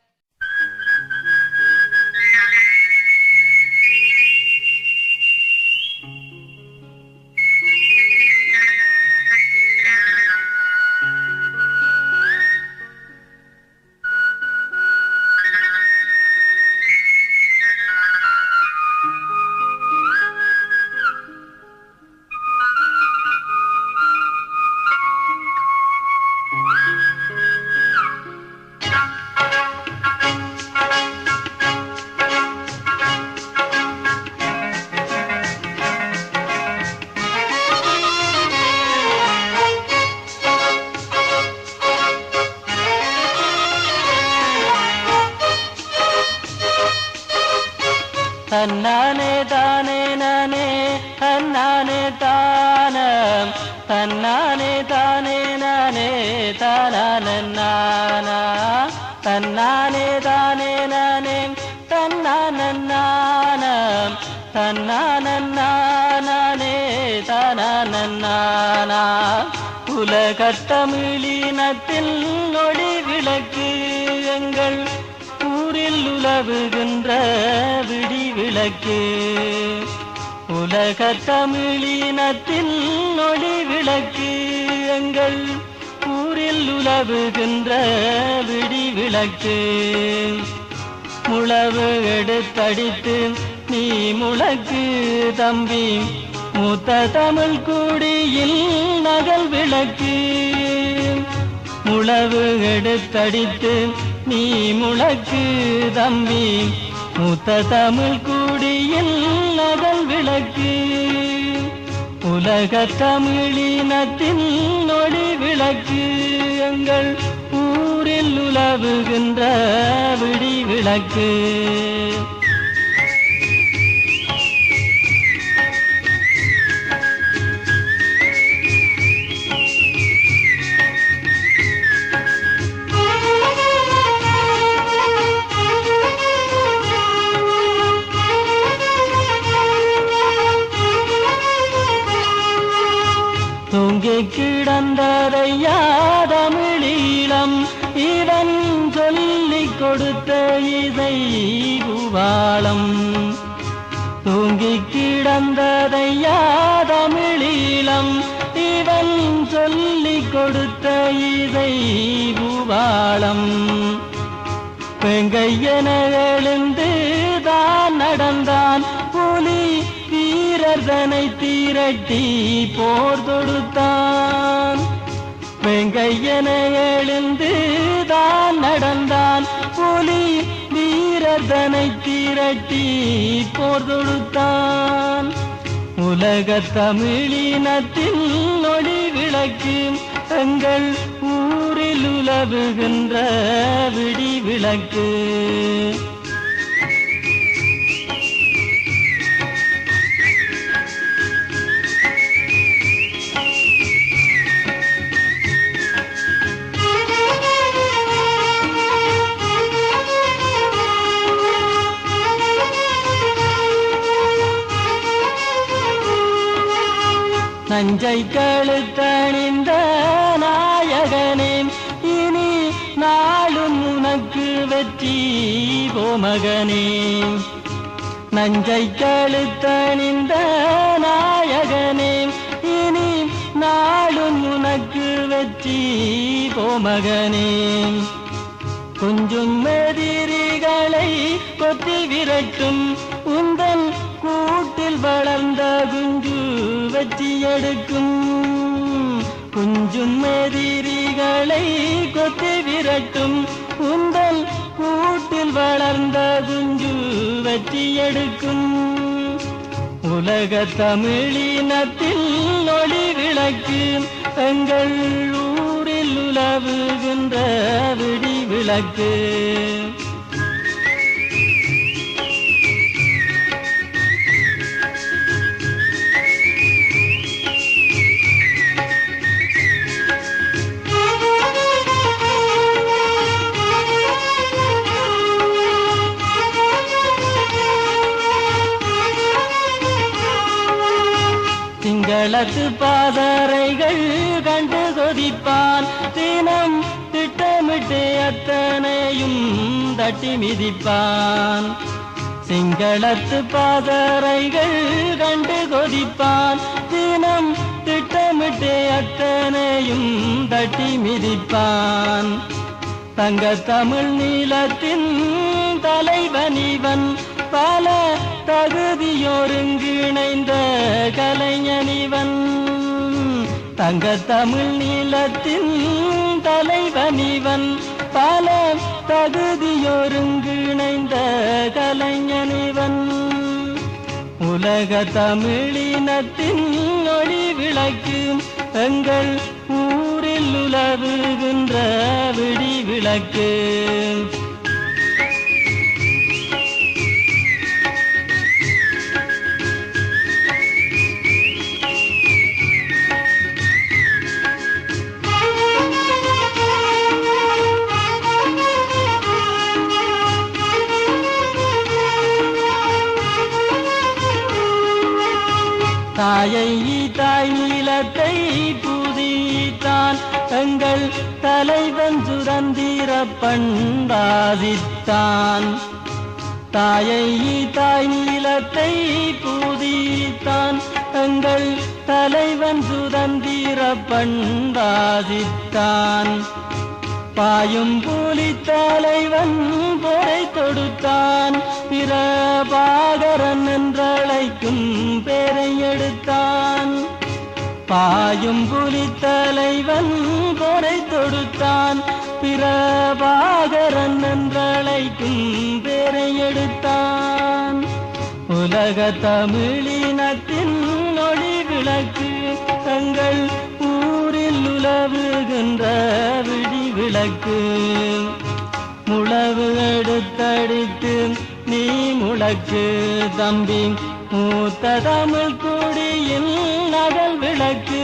தன்னானே தானே நானே தன்னானே தானம் தன்னானே தானே நானே தானானா தன்னானே தானே நானே தன்னானம் தன்னானே தானானா உலகத்தமிழினத்தில் ஒளி விளக்கு எங்கள் ஊரில் உலவுகின்ற விடி விளக்கு உலகத் தமிழினத்தில் ஒளி விளக்கு எங்கள் ஊரில் உலவுகின்ற விடி விளக்கு முழவு எடுத்தடித்து நீ முழக்கு தம்பி மூத்த தமிழ் குடியில் நகல் விளக்கு முழவு எடுத்தடித்து நீ முழக்கு தம்பி மூத்த தமிழ் குடியில் நகல் விளக்கு உலகத் தமிழினத்தின் ஒளி விளக்கு எங்கள் ஊரில் உலவுகின்ற விடி விளக்கு தூங்கி கிடந்ததையா தமிழீழம் இவன் சொல்லிக் கொடுத்த இசை பூபாலம். தூங்கி கிடந்ததையா தமிழீழம் இவன் சொல்லிக் கொடுத்த இசை பூபாலம். பெங்கையன எழுந்து தான் நடந்தான் புலி வீரர்தனை திரட்டி போர் தொடுத்தான். பெங்கையன எழுந்து தான் நடந்தான் புலி வீரர்தனை திரட்டி போர் தொடுத்தான். உலகத் தமிழினத்தின் ஒளி விளக்கு எங்கள் ஊரில் உலவுகின்ற விடி விளக்கு. நஞ்சை கழுத்தணிந்த நாயகனே இனி நாளும் உனக்கு வெற்றி போமகனே. நஞ்சை கழுத்தணிந்த நாயகனே இனி நாளும் உனக்கு வெற்றி போமகனே. கொஞ்சம் எதிரிகளை கொத்தி விரட்டும் உந்தன் கூட்டில் வளர்ந்த குஞ்சு வெற்றி எடுக்கும். குஞ்சும் எதிரிகளை கொத்தி விரட்டும் உந்தன் கூட்டில் வளர்ந்த குஞ்சு வெற்றி எடுக்கும். உலக தமிழினத்தில் ஒளி விளக்கு எங்கள் ஊரில் உலவுகின்ற விடி விளக்கு. திங்களத்து பாதரைகள் கண்டு கொதிப்பான் தினம் திட்டமிட்டு அத்தனையும் தட்டி மிதிப்பான். சிங்களத்து பாதரைகள் கண்டு கொதிப்பான் தினம் திட்டமிட்டு அத்தனையும் தட்டி மிதிப்பான். தங்க தமிழ் நீளத்தின் தலைவனிவன் பல தகுதியோருங்கிணைந்த கலைஞனிவன். தங்க தமிழ் நீளத்தின் தலைவனிவன் பல தகுதியோருங்கிணைந்த கலைஞனிவன். உலக தமிழினத்தின் ஒளி விளக்கு எங்கள் ஊரில் உலவுகின்ற விடி விளக்கு. தாயை தாய் நீலத்தை புதித்தான் எங்கள் தலைவன் சுதந்திர பண்பாதித்தான். தாயை தாய் நீலத்தை புதித்தான் எங்கள் தலைவன் சுதந்திர பண்பாதித்தான். பாயும் புலி தலைவன் போரை தொடுத்தான் பிரபாகரன் என்றழைக்கும் பேரை எடுத்தான். பாயும் புலி தலைவன் போரை தொடுத்தான் பிரபாகரன் என்றழைக்கும் பேரை எடுத்தான். உலக தமிழினத்தின் ஒளி விளக்கு தங்கள் ஊரில் உலவுகின்ற விடி விளக்கு. முழவு எடுத்தடித்து நீ முழக்கு தம்பி மூத்த தமிழ் குடியின் நகல் விளக்கு.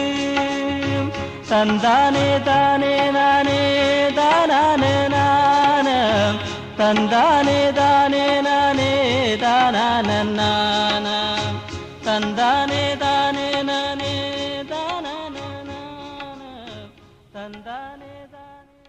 தந்தானே தானே நானே தானே நான தந்தானே தானே நானே தான நான தந்தானே தானே நானே தான தந்தானே தானே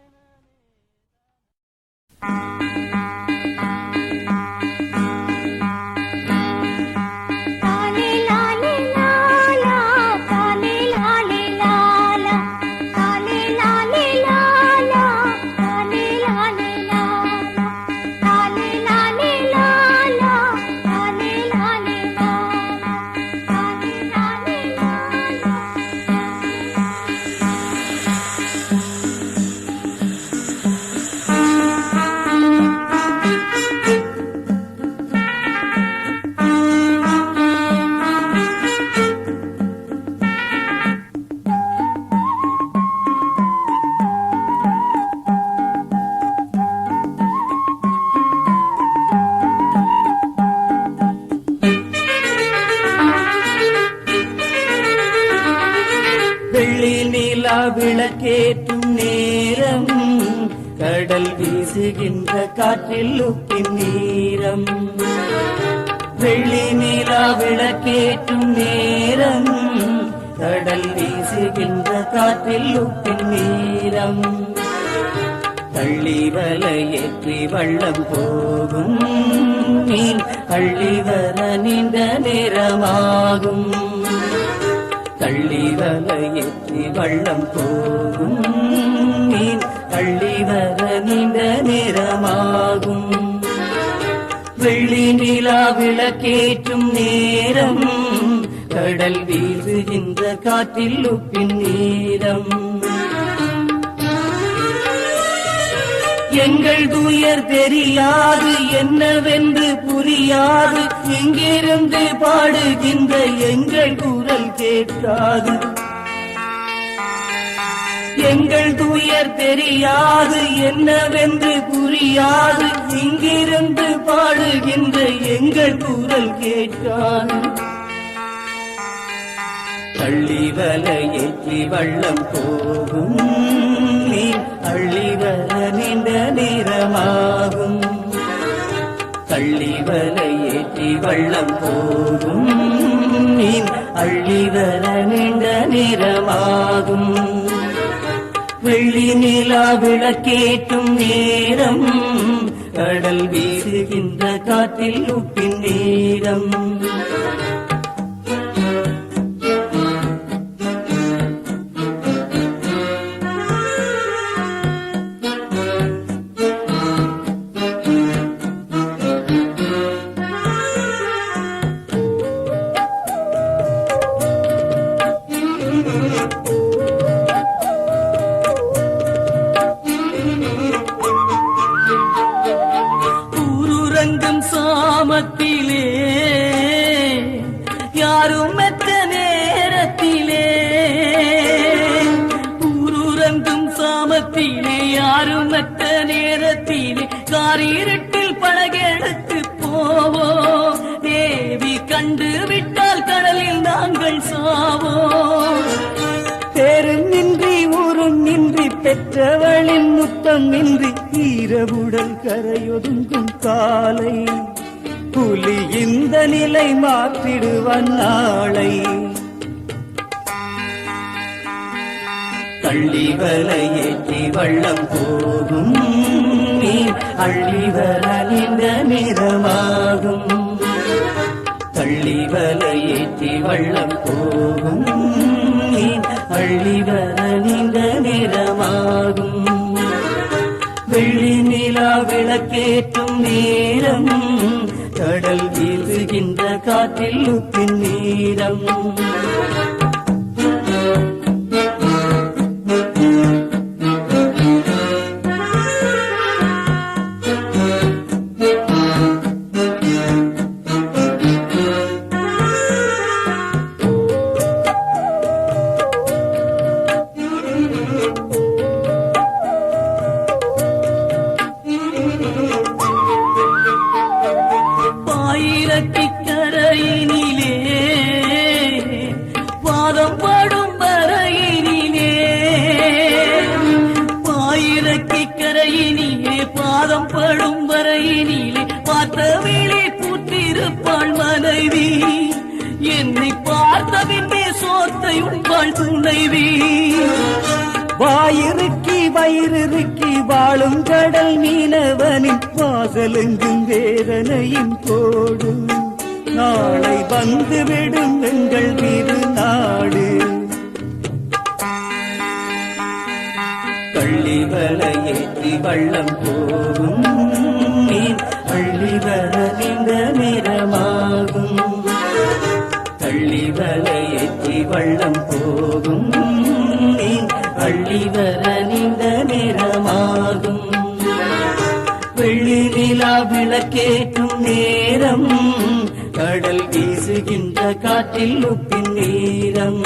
விளக்கேற்றும் நேரம் கடல் வீசுகின்ற காற்றில் உப்பின் நீரம் வெள்ளி நிலா விளக்கேற்றும் நேரம் கடல் வீசுகின்ற காற்றில் உப்பின் நீரம் தள்ளி வலையேற்றி வள்ளம் போகும் மீன் அள்ளி வர நீண்ட நேரமாகும் தள்ளி வலையேற்றி வள்ளம் போகும் மீன் அள்ளி வர நீண்ட நேரமாகும் வெள்ளி நிலா விளக்கேற்றும் நேரம் கடல் வீசுகின்ற காற்றில் உப்பின் நீரம் எங்கள் துயர் தெரியாது என்னவென்று புரியாது எங்கிருந்து பாடுகின்ற எங்கள் குரல் கேட்காது எங்கள் துயர் தெரியாது என்னவென்று புரியாது இங்கிருந்து பாடுகின்ற எங்கள் குரல் கேட்காது தள்ளி வலையேற்றி வள்ளம் போகும் மீன் அள்ளி வர நீண்ட நேரமாகும் தள்ளி வலையேற்றி வள்ளம் போகும் மீன் அள்ளி வர நீண்ட நேரமாகும் வெள்ளி நிலா விளக்கேற்றும் நேரம் கடல் வீசுகின்ற காற்றில் உப்பின் நீரம் சாமத்திலே யாரும் மெத்த நேரத்திலே ஊருறங்கும் சாமத்திலே யாரும் மெத்த நேரத்திலே காரிருட்டில் படகெடுத்து போவோம் தேவி கண்டு விட்டால் கடலில் நாங்கள் சாவோம் பேரும் நின்றி ஊரும் நின்றி பெற்றவளின் முத்தம் நின்றி ஈரவுடல் கரையொதுங்கும் காலை புலி இந்த நிலை மாற்றிடுவன் நாளை தள்ளி வலையேற்றி வள்ளம் போகும் மீன் அள்ளி வர நீண்ட நேரமாகும் தள்ளி வலையேற்றி வள்ளம் போகும் மீன் அள்ளி வர நீண்ட நேரமாகும் வெள்ளி நிலா விளக்கேற்றும் நேரம் கடல் வீசுகின்ற காற்றில் உப்பின் நீரம் கரையினிலே பாதம் படும் வரையினிலே பாயிரக்கி கரையினிலே பாதம் படும் வரையினிலே பார்த்த வேளை கூட்டிருப்பாள் மனைவி என்னை பார்த்த பின்னே சோத்தை உண்பாள் துணைவி வாயிறுக்கி வயிறுக்கி வாழும் கடல் மீனவனின் வாசலெங்கும் வேதனையின் கோடு. நாளை வந்துவிடும் எங்கள் திருநாடு. கள்ளி வலையேற்றி வள்ளம் போகும் மீன் அள்ளி வர நீண்ட நேரமாகும். கள்ளி வலையேற்றி வள்ளம் போகும் மீன் அள்ளி வர நீண்ட நேரமாகும். வெள்ளி நிலா விளக்கேற்றும் நேரம் கடல் வீசுகின்ற காற்றில் உப்பின் நேரம்.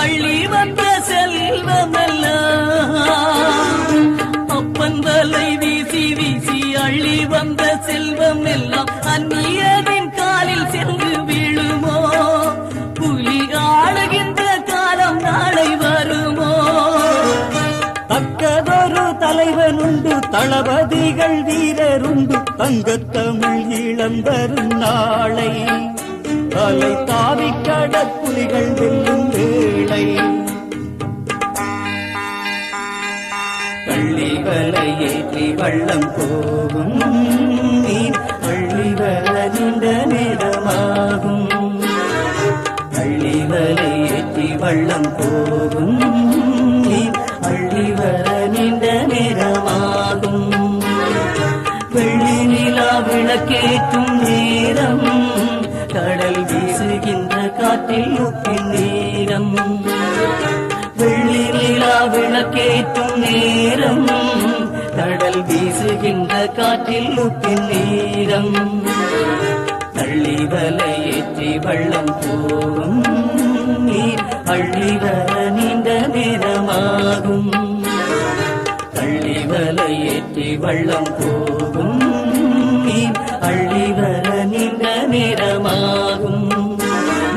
அள்ளி வந்த செல்வமெல்லாம் அப்பன் வலை வீசி வீசி அள்ளி வந்த செல்வம் எல்லாம் அந்நியரின் காலில் சென்று விழுமோ? புலி ஆளுகின்ற காலம் நாளை வருமோ? தக்கதொரு தலைவனுண்டு, தளபதிகள் வீரருண்டு, தங்கத்தமிழ் இளம்பெரும் நாளை தலை தாவி கடற்புலிகள் வெல்லும் வேளை. கள்ளி வலையேற்றி வள்ளம் போகும் மீன் அள்ளி வர நீண்ட நேரமாகும். கள்ளி வலையேற்றி வள்ளம் போகும் மீன் அள்ளி வர நீண்ட நேரமாகும். வெள்ளி நிலா விளக்கேற்றும் நேரம் கடல் வீசுகின்ற காற்றில் உப்பின் நேரம். வெள்ளி நிலா விளக்கேற்றும் நேரம் கடல் வீசுகின்ற காற்றில் உப்பின் நேரம். அள்ளி வலையேற்றி வள்ளம் போகும் நீர் அள்ளி வர நீண்ட நேரமாகும். அள்ளி வலையேற்றி வள்ளம் போகும் நீர் அள்ளி வர நீண்ட நேரமாகும்.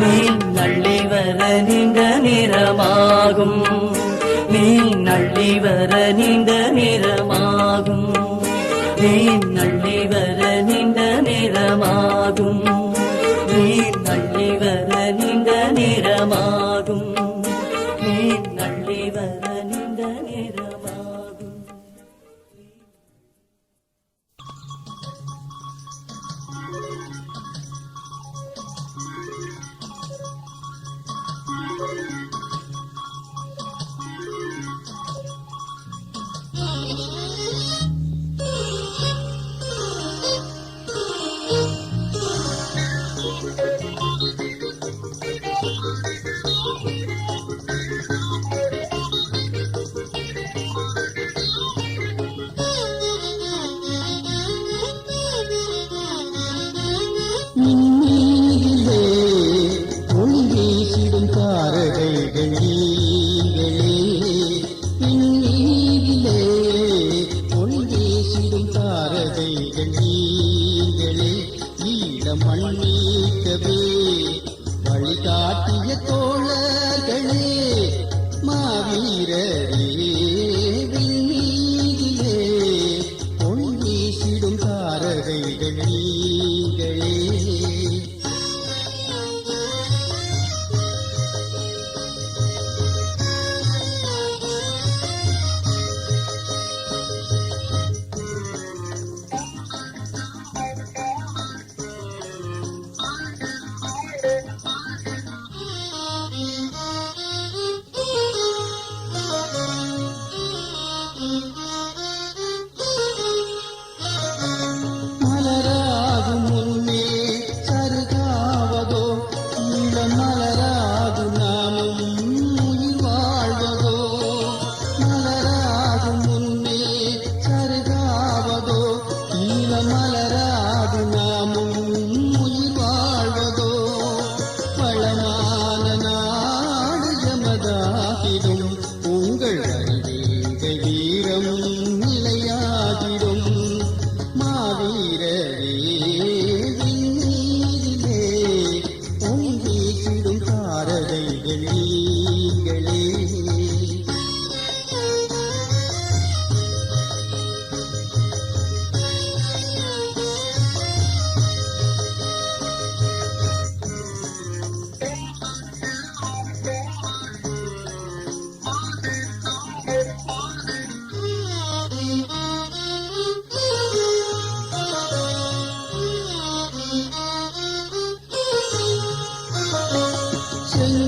மீன் அள்ளி வர நீண்ட நேரமாகும். மீன் அள்ளி வர நீண்ட நேரமாகும். மீன் அள்ளி வர நீண்ட நேரமாகும். மீன் அள்ளி வர நீண்ட நேரமாகும். மீன் அள்ளி வர நீண்ட நேரமாகும்.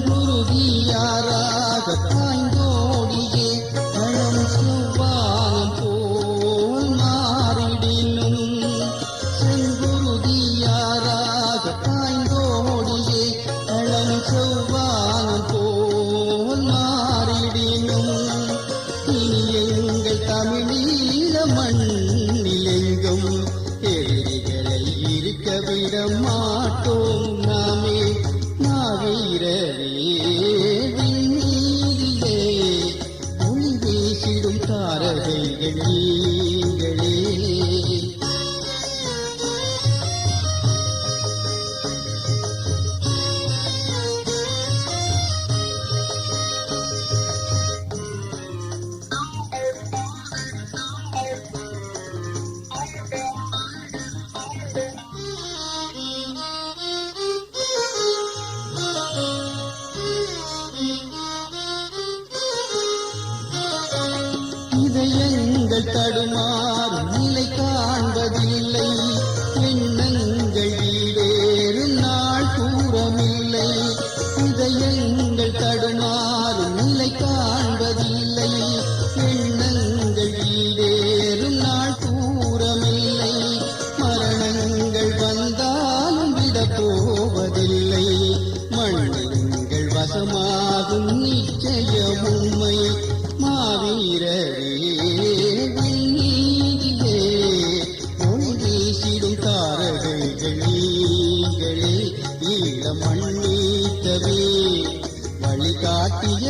செங்குருதியாராக பாய்ந்தோடியே பழம் செவ்வானம் போல் மாறிடினும் செங்குருதியாராக பாய்ந்தோடியே பழம் செவ்வானம் போல் மாறிடினும் இனி எங்கள் தமிழீழ மண்ணிலெங்கும் எதிரிகளை இருக்க விட மாட்டோம் நாமே மாவீரரே விண்ணீரிலே ஒளி வீசிடும் தாரகைகள் நீங்களே இதயங்கள் தடுமாறும் நிலை காண்பதில்லை எண்ணங்கள் ஈடேறும் நாள் தூரமில்லை இதயங்கள் தடுமாறும் நிலை காண்பதில்லை எண்ணங்கள் ஈடேறும் நாள் தூரமில்லை மரணங்கள் வந்தாலும் விடப் போவதில்லை மண்ணங்கள் வசமாகும் நிச்சயம் உண்மை மாவீரரே விண்ணீரிலே ஒளி வீசிடும் தாரகைகள் நீங்களே ஈழ மண்ணீட்டவே வழிகாட்டிய